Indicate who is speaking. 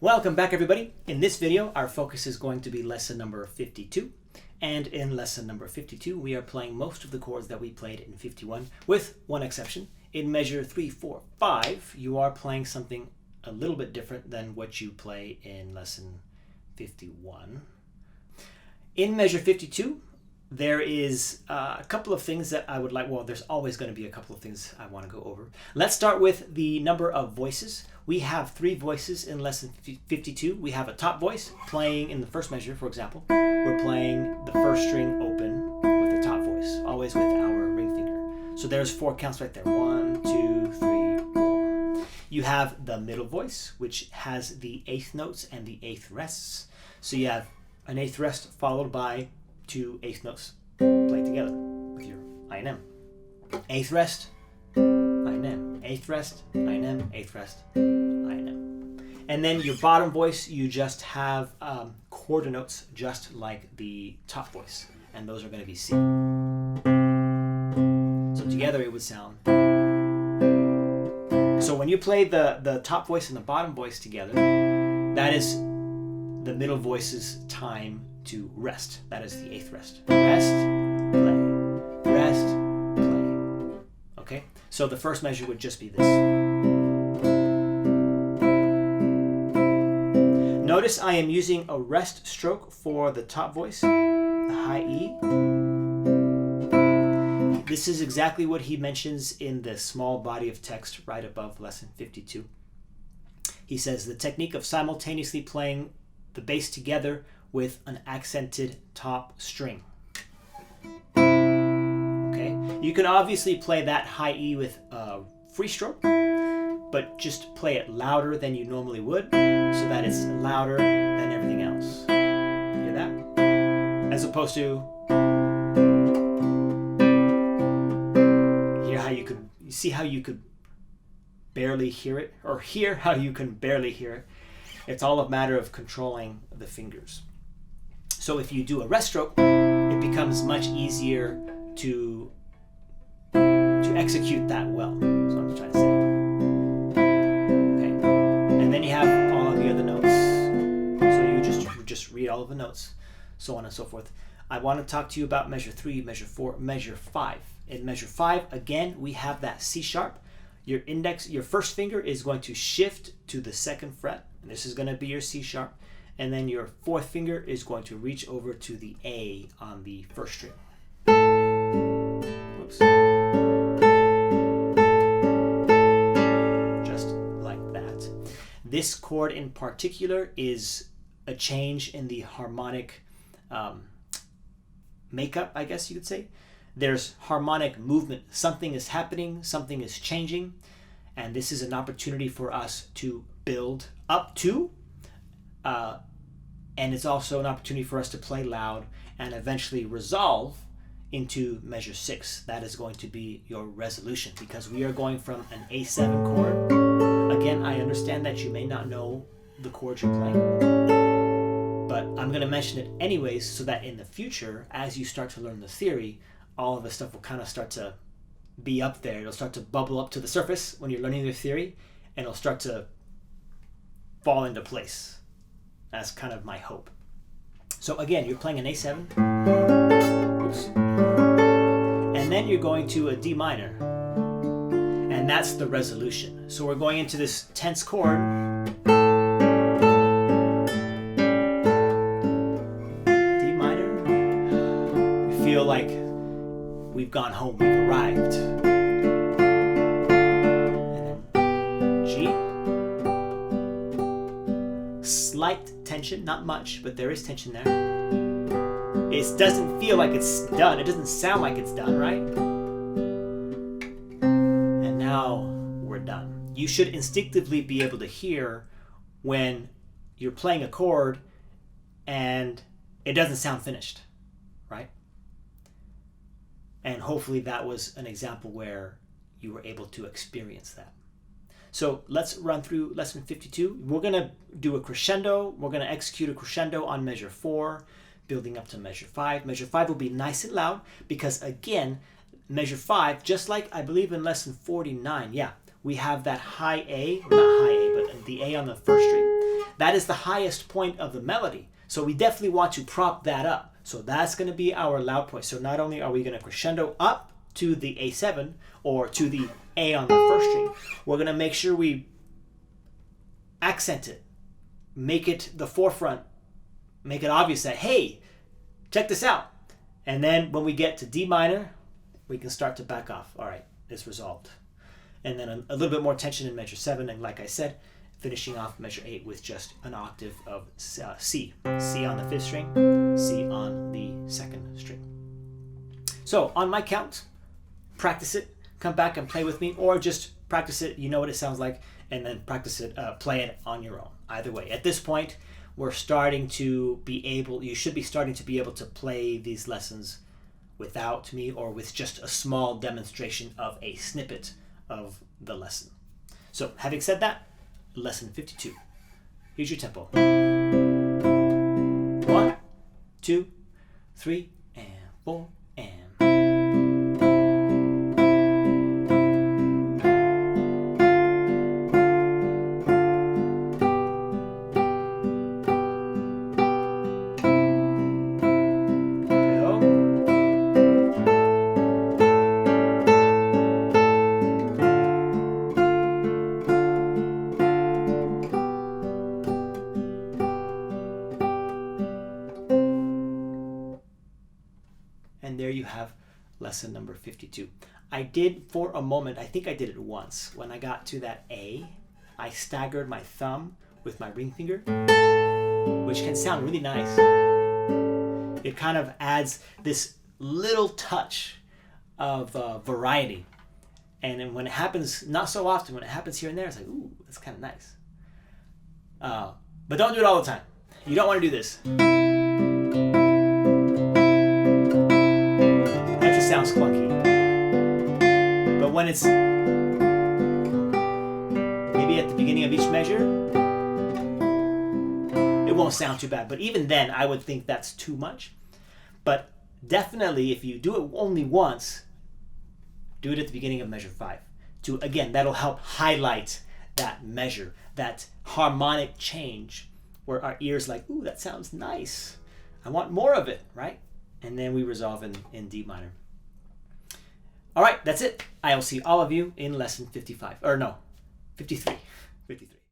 Speaker 1: Welcome back, everybody. In this video, our focus is going to be lesson number 52. And in lesson number 52, we are playing most of the chords that we played in 51, with one exception. In measure 3, 4, 5, you are playing something a little bit different than what you play in lesson 51. In measure 52, there is a couple of things that I would like, well, there's always going to be a couple of things I want to go over. Let's start with the number of voices. We have 3 voices in lesson 52. We have a top voice playing in the first measure, for example. We're playing the first string open with the top voice, always with our ring finger. So there's 4 counts right there. 1, 2, 3, 4. You have the middle voice, which has the 8th notes and the 8th rests. So you have an 8th rest followed by 2 8th notes played together with your INM. 8th rest, INM. 8th rest, INM. 8th rest, INM. And then your bottom voice, you just have quarter notes just like the top voice. And those are going to be C. So together it would sound. So when you play the top voice and the bottom voice together, that is the middle voice's time to rest. That is the 8th rest. Rest, play, rest, play. Okay? So the first measure would just be this. Notice I am using a rest stroke for the top voice, the high E. This is exactly what he mentions in the small body of text right above lesson 52. He says the technique of simultaneously playing the bass together with an accented top string. Okay, you can obviously play that high E with a free stroke, but just play it louder than you normally would, so that it's louder than everything else. Hear that? As opposed to see how you could barely hear it, or hear how you can barely hear it. It's all a matter of controlling the fingers. So if you do a rest stroke, it becomes much easier to execute that well. That's what I'm trying to say. Okay. And then you have all of the other notes. So you just read all of the notes, so on and so forth. I want to talk to you about measure 3, measure 4, measure 5. In measure 5, again, we have that C sharp. Your first finger is going to shift to the 2nd fret. And this is going to be your C sharp. And then your 4th finger is going to reach over to the A on the first string. Oops. Just like that. This chord in particular is a change in the harmonic makeup, I guess you could say. There's harmonic movement. Something is happening, something is changing, and this is an opportunity for us to build up to, and it's also an opportunity for us to play loud and eventually resolve into measure 6. That is going to be your resolution, because we are going from an A7 chord. Again, I understand that you may not know the chords you're playing, but I'm going to mention it anyways, so that in the future, as you start to learn the theory, all of this stuff will kind of start to be up there. It'll start to bubble up to the surface when you're learning the theory, and it'll start to fall into place. That's kind of my hope. So again, you're playing an A7. Oops. And then you're going to a D minor. And that's the resolution. So we're going into this tense chord. D minor. We feel like we've gone home, we've arrived. And then G. Slight tension, not much, but there is tension there. It doesn't feel like it's done. It doesn't sound like it's done, right? And now we're done. You should instinctively be able to hear when you're playing a chord and it doesn't sound finished, right? And hopefully that was an example where you were able to experience that. So let's run through lesson 52. We're going to do a crescendo. We're going to execute a crescendo on measure 4, building up to measure 5. Measure 5 will be nice and loud because, again, measure 5, just like I believe in lesson 49, we have that high A, or not high A, but the A on the first string. that is the highest point of the melody. So we definitely want to prop that up. So that's going to be our loud point. So not only are we going to crescendo up to the A7 or to the A on the first string, we're going to make sure we accent it, make it the forefront, make it obvious that, hey, check this out. And then when we get to D minor, we can start to back off. All right, it's resolved. And then a little bit more tension in measure 7. And like I said, finishing off measure 8 with just an octave of C. C on the 5th string, C on the 2nd string. So on my count, practice it, come back and play with me, or just practice it, you know what it sounds like, and then practice it, play it on your own. Either way, at this point, we're starting to be able, you should be starting to be able to play these lessons without me or with just a small demonstration of a snippet of the lesson. So having said that, lesson 52. Here's your tempo. 1, 2, 3, and 4, and. And there you have lesson number 52. I did, for a moment, I think I did it once. When I got to that A, I staggered my thumb with my ring finger, which can sound really nice. It kind of adds this little touch of variety. And then when it happens, not so often, when it happens here and there, it's like, ooh, that's kind of nice. But don't do it all the time. You don't want to do this. Sounds clunky, but when it's maybe at the beginning of each measure, it won't sound too bad. But even then, I would think that's too much. But definitely, if you do it only once, do it at the beginning of measure 5. Again, that'll help highlight that measure, that harmonic change, where our ears like, ooh, that sounds nice. I want more of it, right? And then we resolve in D minor. All right, that's it. I'll see all of you in lesson 55. Or no, 53. 53.